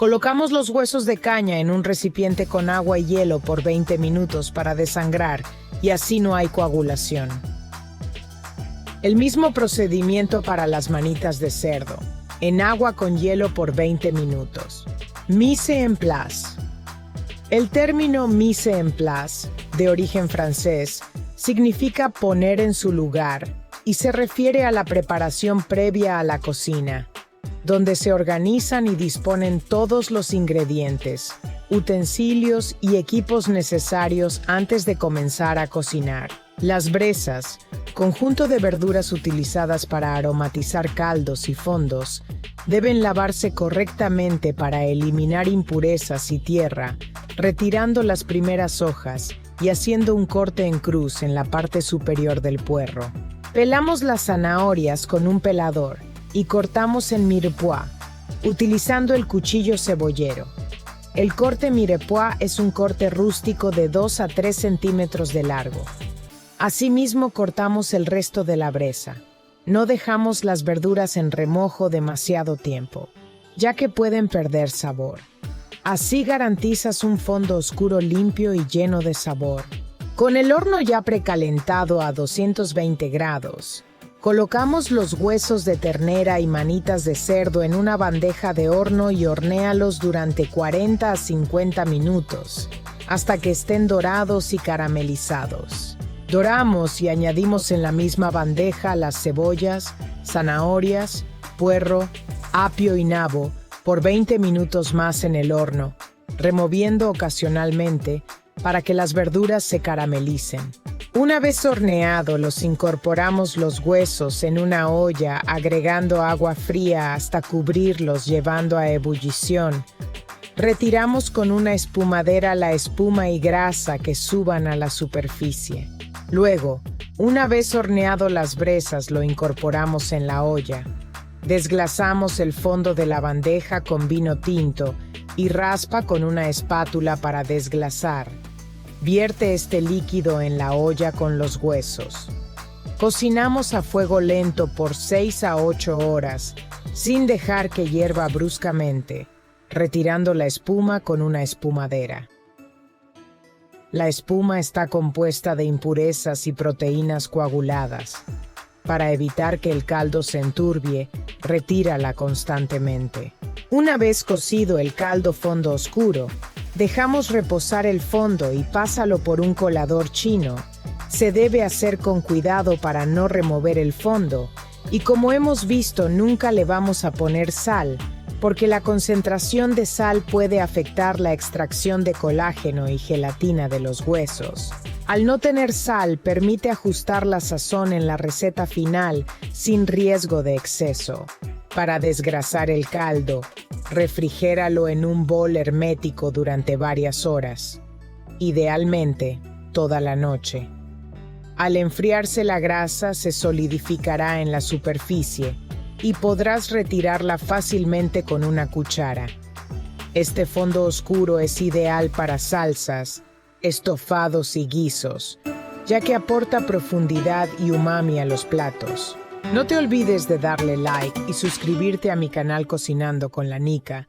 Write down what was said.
Colocamos los huesos de caña en un recipiente con agua y hielo por 20 minutos para desangrar y así no hay coagulación. El mismo procedimiento para las manitas de cerdo, en agua con hielo por 20 minutos. Mise en place. El término mise en place, de origen francés, significa poner en su lugar y se refiere a la preparación previa a la cocina, donde se organizan y disponen todos los ingredientes, utensilios y equipos necesarios antes de comenzar a cocinar. Las brezas, conjunto de verduras utilizadas para aromatizar caldos y fondos, deben lavarse correctamente para eliminar impurezas y tierra, retirando las primeras hojas y haciendo un corte en cruz en la parte superior del puerro. Pelamos las zanahorias con un pelador y cortamos en mirepoix, utilizando el cuchillo cebollero. El corte mirepoix es un corte rústico de 2 a 3 centímetros de largo. Asimismo cortamos el resto de la breza. No dejamos las verduras en remojo demasiado tiempo, ya que pueden perder sabor. Así garantizas un fondo oscuro limpio y lleno de sabor. Con el horno ya precalentado a 220 grados, colocamos los huesos de ternera y manitas de cerdo en una bandeja de horno y hornéalos durante 40 a 50 minutos, hasta que estén dorados y caramelizados. Doramos y añadimos en la misma bandeja las cebollas, zanahorias, puerro, apio y nabo por 20 minutos más en el horno, removiendo ocasionalmente para que las verduras se caramelicen. Una vez horneado, los incorporamos los huesos en una olla agregando agua fría hasta cubrirlos llevando a ebullición. Retiramos con una espumadera la espuma y grasa que suban a la superficie. Luego, una vez horneado las brezas, lo incorporamos en la olla. Desglasamos el fondo de la bandeja con vino tinto y raspa con una espátula para desglasar. Vierte este líquido en la olla con los huesos. Cocinamos a fuego lento por 6 a 8 horas, sin dejar que hierva bruscamente, retirando la espuma con una espumadera. La espuma está compuesta de impurezas y proteínas coaguladas. Para evitar que el caldo se enturbie, retírala constantemente. Una vez cocido el caldo fondo oscuro, dejamos reposar el fondo y pásalo por un colador chino. Se debe hacer con cuidado para no remover el fondo, y como hemos visto, nunca le vamos a poner sal, porque la concentración de sal puede afectar la extracción de colágeno y gelatina de los huesos. Al no tener sal, permite ajustar la sazón en la receta final sin riesgo de exceso. Para desgrasar el caldo, refrigéralo en un bol hermético durante varias horas, idealmente toda la noche. Al enfriarse la grasa se solidificará en la superficie y podrás retirarla fácilmente con una cuchara. Este fondo oscuro es ideal para salsas, estofados y guisos, ya que aporta profundidad y umami a los platos. No te olvides de darle like y suscribirte a mi canal Cocinando con la Nika